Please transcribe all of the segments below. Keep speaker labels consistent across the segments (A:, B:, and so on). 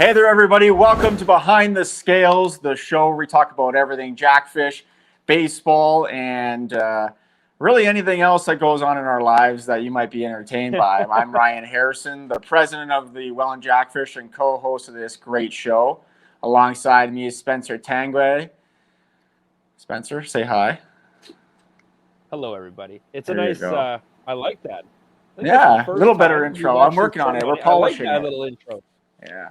A: Hey there, everybody. Welcome to Behind the Scales, the show where we talk about everything jackfish, baseball, and really anything else that goes on in our lives that you might be entertained by. I'm Ryan Harrison, the president of the Welland Jackfish and co-host of this great show. Alongside me is Spencer Tangway. Spencer, say hi.
B: Hello, everybody. It's
A: There
B: a
A: you
B: nice,
A: go.
B: I like that. I think that's the
A: Yeah, a little
B: first
A: better
B: time
A: intro.
B: you've
A: I'm
B: actually
A: working on it. We're
B: I like
A: polishing
B: that
A: it.
B: little intro.
A: Yeah.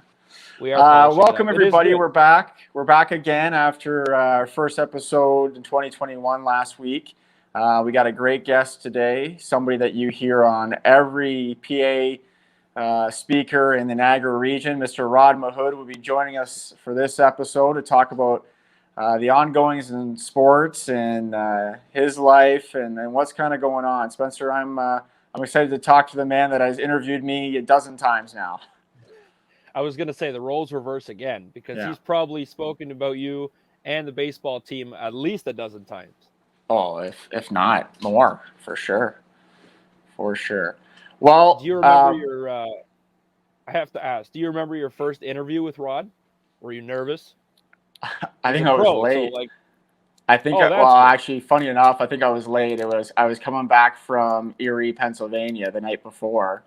B: We are polishing it
A: Welcome,
B: up. It is
A: everybody.
B: good.
A: We're back. We're back again after our first episode in 2021 last week. We got a great guest today, somebody that you hear on every PA speaker in the Niagara region. Mr. Rod Mawhood will be joining us for this episode to talk about the ongoings in sports and his life and what's kind of going on. Spencer, I'm excited to talk to the man that has interviewed me a dozen times now.
B: I was going to say the roles reverse again because
A: Yeah.
B: he's probably spoken about you and the baseball team at least a dozen times.
A: Oh, if not more, for sure. For sure. Well,
B: Do you remember your, I have to ask, do you remember your first interview with Rod? Were you nervous?
A: I
B: He's
A: think
B: a
A: I was
B: pro, so
A: late.
B: like,
A: I think,
B: oh, that's
A: well,
B: good.
A: actually, funny enough, I think I was late. I was coming back from Erie, Pennsylvania the night before,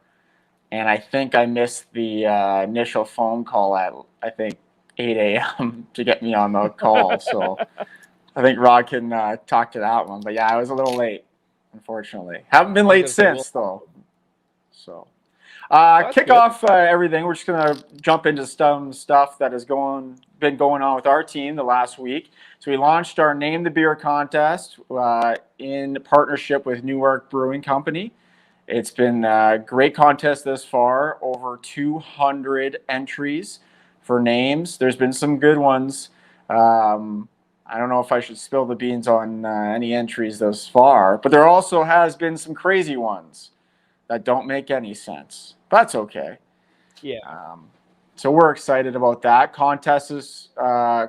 A: and I think I missed the initial phone call at, I think, 8 a.m. to get me on the call. So I think Rod can talk to that one. But yeah, I was a little late, unfortunately. Haven't been
B: I was
A: late
B: gonna say,
A: since,
B: well,
A: though. So.
B: that's
A: Kick
B: good.
A: off everything. We're just gonna jump into some stuff that has been going on with our team the last week. So we launched our Name the Beer contest in partnership with Newark Brewing Company. It's been a great contest this far. Over 200 entries for names. There's been some good ones. I don't know if I should spill the beans on any entries thus far, but there also has been some crazy ones that don't make any sense. That's okay.
B: Yeah.
A: So we're excited about that. Contest is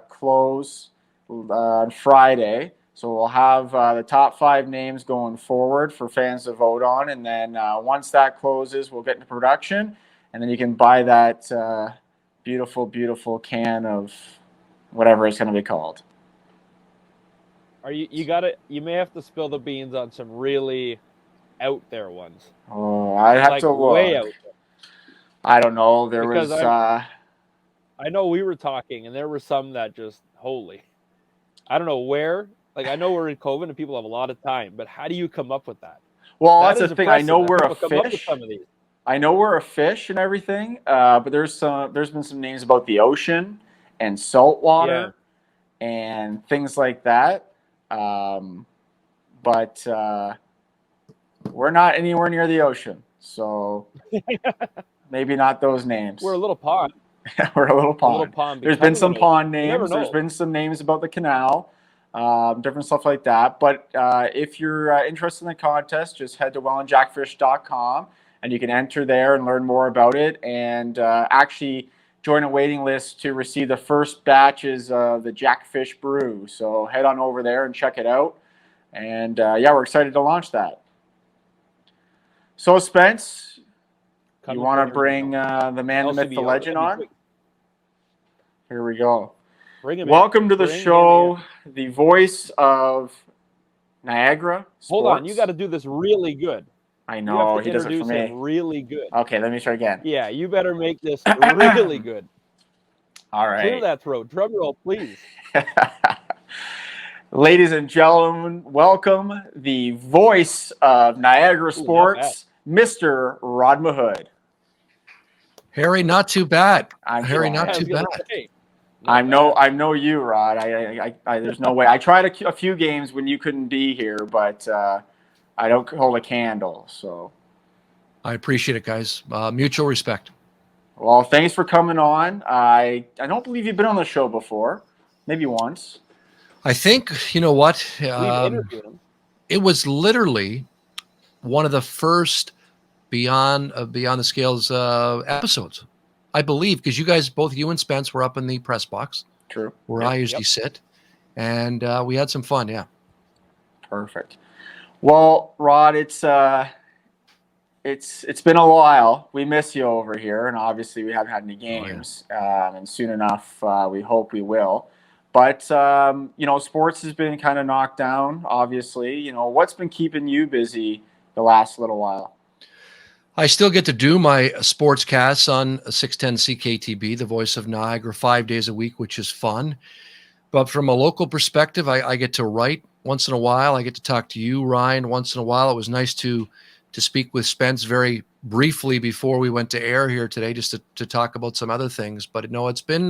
A: close on Friday. So we'll have the top 5 names going forward for fans to vote on. And then once that closes, we'll get into production. And then you can buy that beautiful, beautiful can of whatever it's going to be called.
B: You may have to spill the beans on some really out there ones.
A: Oh, I have
B: Like
A: to
B: way
A: look.
B: out there.
A: I don't know. There
B: Because
A: was.
B: I know we were talking, and there were some that just holy. I don't know where. Like I know we're in COVID and people have a lot of time, but how do you come up with that?
A: Well,
B: That
A: that's the
B: is
A: thing. I
B: impressive
A: know
B: that
A: we're a
B: people come up with
A: fish.
B: some of these.
A: I know we're a fish and everything, but there's been some names about the ocean and salt water and things like that. But we're not anywhere near the ocean, so maybe not those names.
B: We're a little pond.
A: We're a little pond.
B: A little pond.
A: There's been some pond names.
B: There's
A: been some names about the canal, different stuff like that. But if you're interested in the contest, just head to wellandjackfish.com and you can enter there and learn more about it and actually join a waiting list to receive the first batches of the Jackfish Brew. So head on over there and check it out. And yeah, we're excited to launch that. So Spence, you want to bring the man, the myth, the legend on? Here we go. Welcome to the show, the voice of Niagara Sports.
B: Hold on, you got to do this really good.
A: I know, he does it for me.
B: Really good.
A: Okay, let me try again.
B: Yeah, you better make this really good.
A: All right.
B: Clear that throat. Drum roll, please.
A: Ladies and gentlemen, welcome the voice of Niagara Sports, Mr. Rod Mawhood.
C: Harry, not too bad.
A: Harry,
C: not too bad.
A: I know you, Rod. I there's no way. I tried a few games when you couldn't be here, but I don't hold a candle. So
C: I appreciate it, guys. Mutual respect.
A: Well, thanks for coming on. I don't believe you've been on the show before. Maybe once.
C: I think, you know what?
B: We've interviewed him.
C: It was literally one of the first Beyond the Scales episodes, I believe, because you guys, both you and Spence, were up in the press box.
A: True.
C: Where I usually sit. And we had some fun, yeah.
A: Perfect. Well, Rod, it's it's been a while. We miss you over here, and obviously we haven't had any
C: Oh, yeah.
A: games. And soon enough, we hope we will. But sports has been kind of knocked down. Obviously, what's been keeping you busy the last little while?
C: I still get to do my sportscasts on 610 CKTB, the voice of Niagara, 5 days a week, which is fun. But from a local perspective, I get to write once in a while. I get to talk to you, Ryan, once in a while. It was nice to speak with Spence very briefly before we went to air here today, just to talk about some other things. But no, it's been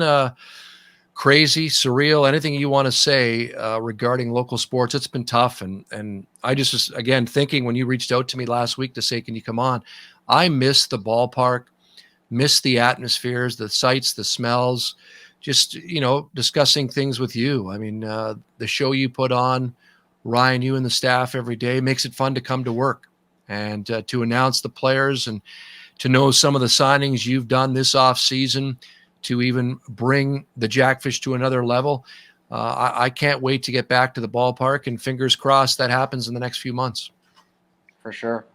C: crazy, surreal, anything you want to say regarding local sports. It's been tough. And I just was, again, thinking when you reached out to me last week to say, can you come on? I miss the ballpark, miss the atmospheres, the sights, the smells, just, discussing things with you. I mean, the show you put on, Ryan, you and the staff every day makes it fun to come to work and to announce the players and to know some of the signings you've done this off season to even bring the Jackfish to another level. I can't wait to get back to the ballpark, and fingers crossed that happens in the next few months.
A: For sure.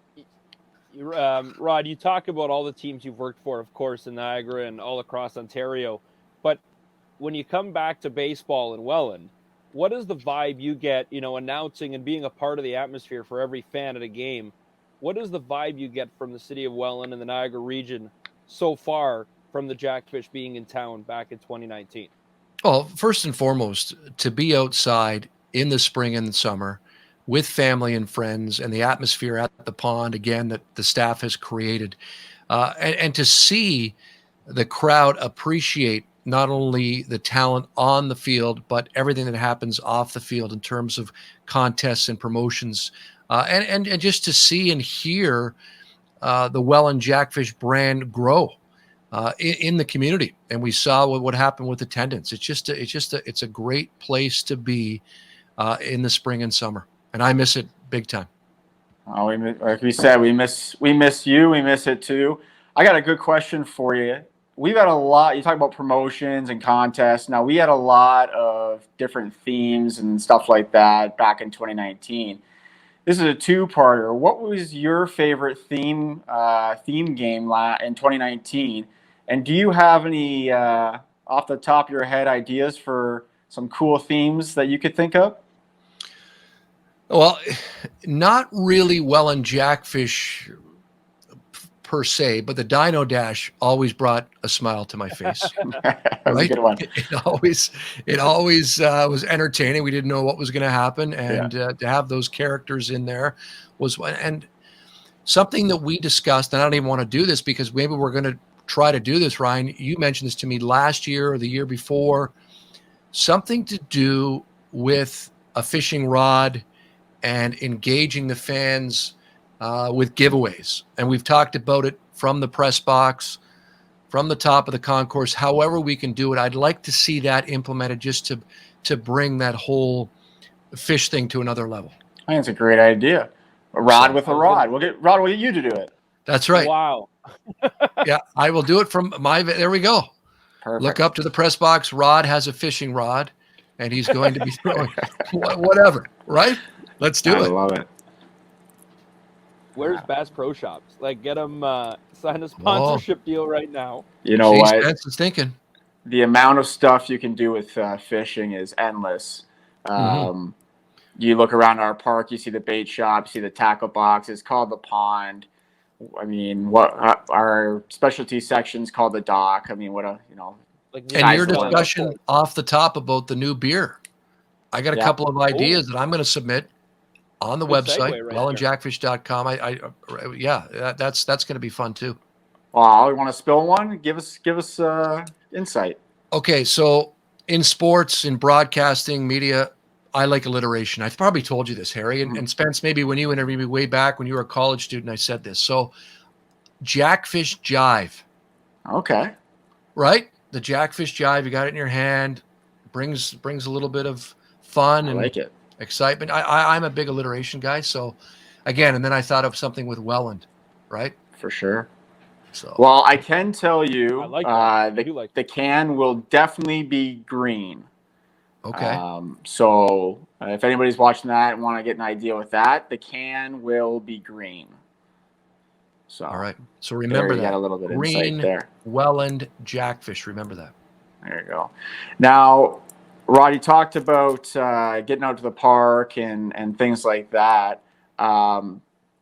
B: Rod, you talk about all the teams you've worked for, of course, in Niagara and all across Ontario. But when you come back to baseball in Welland, what is the vibe you get, announcing and being a part of the atmosphere for every fan at a game? What is the vibe you get from the city of Welland and the Niagara region so far from the Jackfish being in town back in 2019?
C: Well, first and foremost, to be outside in the spring and the summer with family and friends and the atmosphere at the pond, again, that the staff has created, and to see the crowd appreciate not only the talent on the field, but everything that happens off the field in terms of contests and promotions, and just to see and hear the Welland Jackfish brand grow in the community. And we saw what happened with attendance. It's a great place to be in the spring and summer, and I miss it big time.
A: Oh, like we said, we miss you. We miss it too. I got a good question for you. We've had a lot. You talk about promotions and contests. Now we had a lot of different themes and stuff like that back in 2019. This is a two-parter. What was your favorite theme game in 2019? And do you have any off the top of your head ideas for some cool themes that you could think of?
C: Well, not really Welland Jackfish per se, but the Dino Dash always brought a smile to my face.
A: That was a good one.
C: It always was entertaining. We didn't know what was going to happen, and to have those characters in there was and something that we discussed. And I don't even want to do this because maybe we're going to try to do this. Ryan, you mentioned this to me last year or the year before. Something to do with a fishing rod and engaging the fans with giveaways. And we've talked about it from the press box, from the top of the concourse, however we can do it. I'd like to see that implemented just to bring that whole fish thing to another level.
A: I think it's a great idea. A rod with a rod. We'll get you to do it.
C: That's right.
B: Wow.
C: Yeah, I will do it from there we go.
A: Perfect.
C: Look up to the press box. Rod has a fishing rod, and he's going to be throwing whatever, right? Let's do it.
A: I love it.
B: Where's Bass Pro Shops? Like, get them sign a sponsorship deal right now.
A: You know what?
C: Spence is thinking.
A: The amount of stuff you can do with fishing is endless. You look around our park, you see the bait shop, you see the tackle box. It's called the pond. I mean, what our specialty section's called the dock. I mean,
C: And your discussion off the top about the new beer. I got a couple of ideas that I'm going to submit on the website, wellandjackfish.com. That's going to be fun too.
A: Wow, you want to spill one? Give us insight.
C: Okay, so in sports, in broadcasting, media, I like alliteration. I've probably told you this, Harry, and Spence, maybe when you interviewed me way back when you were a college student, I said this. So Jackfish Jive.
A: Okay.
C: Right? The Jackfish Jive, you got it in your hand, brings a little bit of fun and
A: like it.
C: Excitement. I'm a big alliteration guy. So again, and then I thought of something with Welland, right?
A: For sure.
C: So
A: well, I can tell you
B: the
A: can will definitely be green.
C: Okay.
A: So if anybody's watching that and want to get an idea with that, the can will be green. So
C: all right. So remember
A: you
C: that.
A: got a little bit of
C: Green
A: insight there.
C: Welland Jackfish. Remember that.
A: There you go. Now, Rod, you talked about getting out to the park and things like that.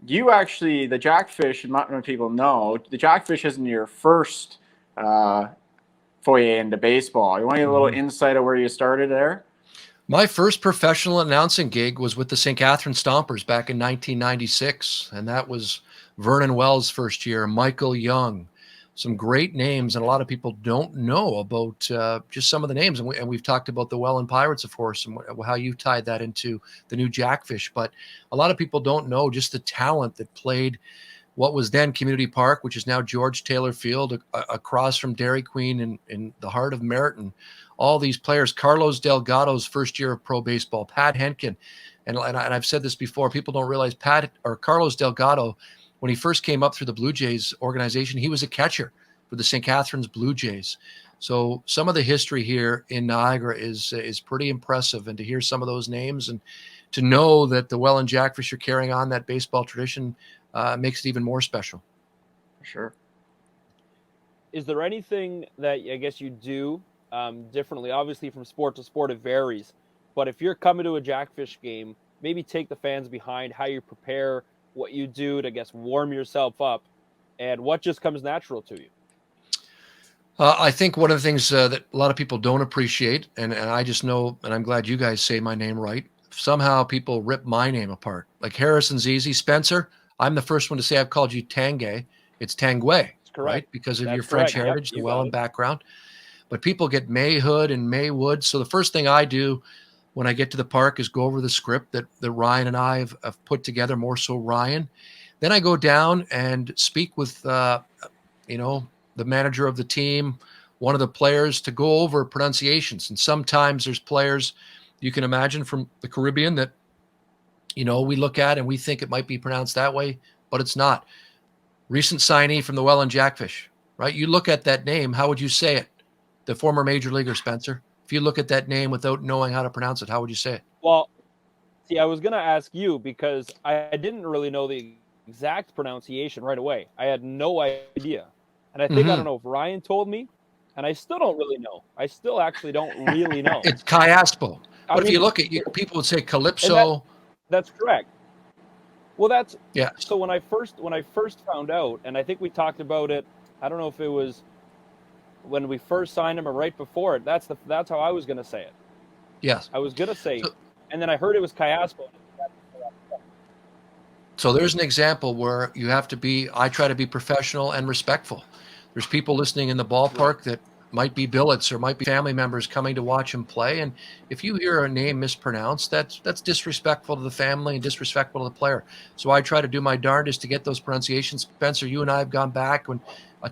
A: You actually, the Jackfish, and not many people know, the Jackfish isn't your first foray into baseball. You want to get a little insight of where you started there?
C: My first professional announcing gig was with the St. Catharines Stompers back in 1996, and that was Vernon Wells' first year, Michael Young, some great names, and a lot of people don't know about just some of the names. And we've talked about the Welland Pirates, of course, and how you tied that into the new Jackfish. But a lot of people don't know just the talent that played what was then Community Park, which is now George Taylor Field, across from Dairy Queen in the heart of Merritton. All these players, Carlos Delgado's first year of pro baseball, Pat Henkin, and I've said this before, people don't realize Carlos Delgado, when he first came up through the Blue Jays organization, he was a catcher for the St. Catharines Blue Jays. So some of the history here in Niagara is pretty impressive, and to hear some of those names and to know that the Welland Jackfish are carrying on that baseball tradition makes it even more special.
A: For sure.
B: Is there anything that I guess you do differently? Obviously, from sport to sport, it varies. But if you're coming to a Jackfish game, maybe take the fans behind how you prepare, what you do to, I guess, warm yourself up, and what just comes natural to you.
C: I think one of the things that a lot of people don't appreciate, and I just know, and I'm glad you guys say my name right, somehow people rip my name apart. Like Harrison's easy. Spencer, I'm the first one to say I've called you Tanguay. It's Tanguay, right? Because of your French heritage, the Welland background. But people get Mayhood and Mawhood. So the first thing I do when I get to the park is go over the script that Ryan and I have put together, more so Ryan. Then I go down and speak with, the manager of the team, one of the players, to go over pronunciations. And sometimes there's players you can imagine from the Caribbean that, we look at and we think it might be pronounced that way, but it's not. Recent signee from the Welland Jackfish, right? You look at that name, how would you say it? The former major leaguer, Spencer. If you look at that name without knowing how to pronounce it, how would you say it?
B: Well, see, I was going to ask you because I didn't really know the exact pronunciation right away. I had no idea. And I think, I don't know if Ryan told me, and I still don't really know. I still actually don't really know.
C: It's Chiaspo. But if you look at people would say Calypso.
B: That's correct. Well,
C: yeah.
B: So when I first found out, and I think we talked about it, I don't know if it was when we first signed him or right before it. That's how I was going to say it.
C: Yes.
B: I was going to say, and then I heard it was Chiaspo.
C: So there's an example where you have to be, I try to be professional and respectful. There's people listening in the ballpark that might be billets or might be family members coming to watch him play. And if you hear a name mispronounced, that's disrespectful to the family and disrespectful to the player. So I try to do my darndest to get those pronunciations. Spencer, you and I have gone back when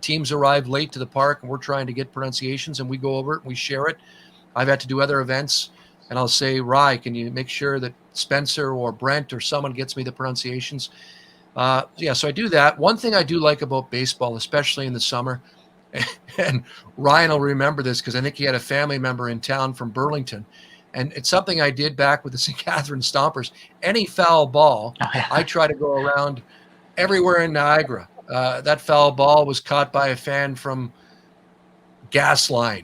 C: teams arrive late to the park and we're trying to get pronunciations, and we go over it and we share it. I've had to do other events, and I'll say, Rye, can you make sure that Spencer or Brent or someone gets me the pronunciations? So I do that. One thing I do like about baseball, especially in the summer, and Ryan will remember this because I think he had a family member in town from Burlington, and it's something I did back with the St. Catharines Stompers. Any foul ball, I try to go around everywhere in Niagara. That foul ball was caught by a fan from Gasline,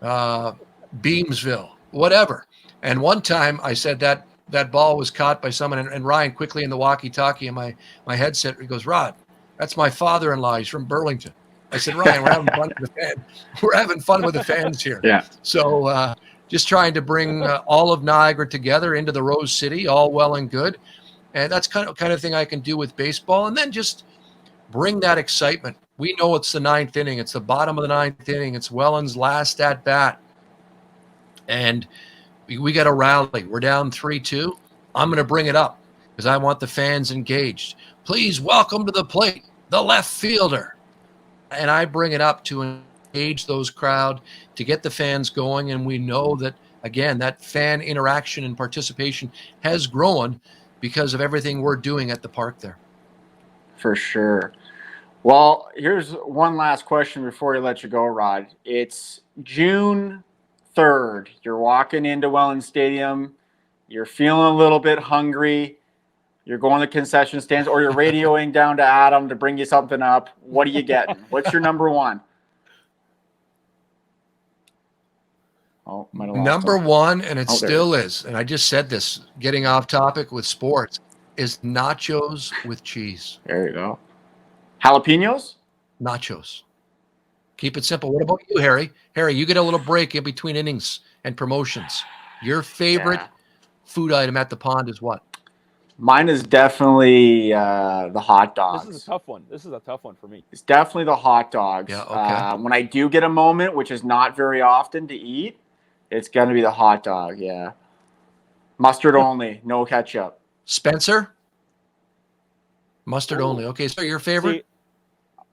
C: Beamsville, whatever. And one time I said that ball was caught by someone, and Ryan quickly in the walkie-talkie in my headset, he goes, Rod, that's my father-in-law. He's from Burlington. I said, Ryan, we're having fun with the fans. We're having fun with the fans here.
A: Yeah.
C: So just trying to bring all of Niagara together into the Rose City, all well and good. And that's kind of thing I can do with baseball. And then just bring that excitement. We know it's the ninth inning. It's the bottom of the ninth inning. It's Welland's last at bat. And we got to rally. We're down 3-2. I'm going to bring it up because I want the fans engaged. Please welcome to the plate, the left fielder. And I bring it up to engage those crowd, to get the fans going. And we know that, again, that fan interaction and participation has grown because of everything we're doing at the park there.
A: For sure. Well, here's one last question before we let you go, Rod. It's June 3rd. You're walking into Welland Stadium. You're feeling a little bit hungry. You're going to concession stands, or you're radioing down to Adam to bring you something up. What are you getting? What's your number one? Oh,
C: number one, and it still is, and I just said this, getting off topic with sports, is nachos with cheese.
A: There you go. Jalapenos?
C: Nachos. Keep it simple. What about you, Harry? Harry, you get a little break in between innings and promotions. Your favorite food item at the pond is what?
A: Mine is definitely the hot dogs.
B: This is a tough one. This is a tough one for me.
A: It's definitely the hot dogs.
C: Yeah, okay.
A: When I do get a moment, which is not very often to eat, it's going to be the hot dog, yeah. Mustard only, no ketchup.
C: Spencer? Mustard only. Okay, so your favorite?
B: See,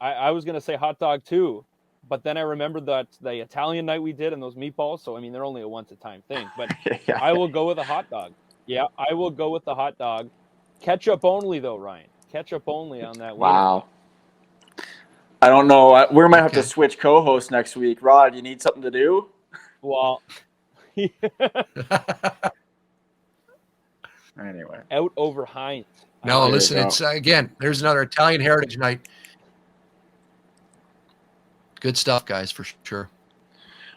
B: I was going to say hot dog too, but then I remembered that the Italian night we did and those meatballs, so I mean, they're only a once-a-time thing, but
A: Yeah.
B: I will go with a hot dog. Yeah, I will go with the hot dog. Ketchup only, though, Ryan. Ketchup only on that.
A: Wow. I don't know. We might have to switch co-hosts next week. Rod, you need something to do?
B: Well,
A: anyway.
B: Out over Heinz.
C: No, listen, it's again, there's another Italian Heritage Night. Good stuff, guys, for sure.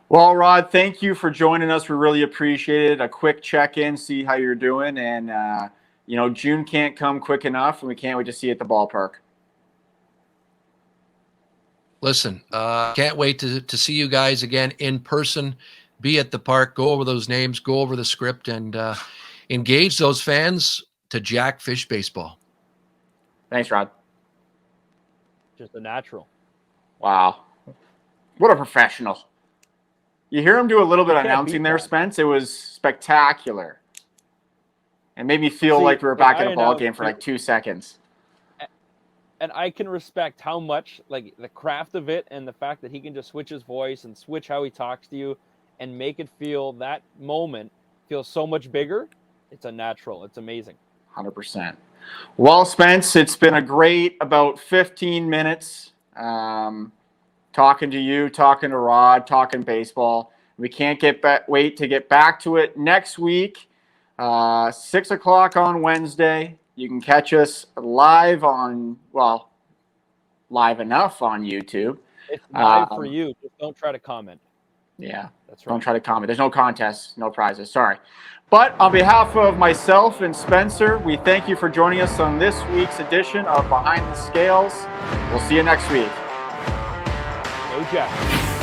A: Well, Rod, thank you for joining us. We really appreciate it. A quick check-in, see how you're doing. And, June can't come quick enough, and we can't wait to see you at the ballpark.
C: Listen, can't wait to see you guys again in person, be at the park, go over those names, go over the script, and engage those fans to Jackfish baseball.
A: Thanks, Rod.
B: Just a natural.
A: Wow. What a professional. You hear him do a little bit of announcing there, Spence? It was spectacular. It made me feel like we were back in a ball game for like 2 seconds.
B: And I can respect how much, like, the craft of it and the fact that he can just switch his voice and switch how he talks to you and make it feel that moment feel so much bigger. It's a natural. It's amazing.
A: 100%. Well, Spence, it's been a great about 15 minutes talking to you, talking to Rod, talking baseball. We can't wait to get back to it next week, 6 o'clock on Wednesday. You can catch us live live enough on YouTube.
B: It's live for you. Just don't try to comment.
A: Yeah,
B: that's right.
A: Don't try to comment. There's no contests, no prizes. Sorry. But on behalf of myself and Spencer, we thank you for joining us on this week's edition of Behind the Scales. We'll see you next week.
B: Go Jack.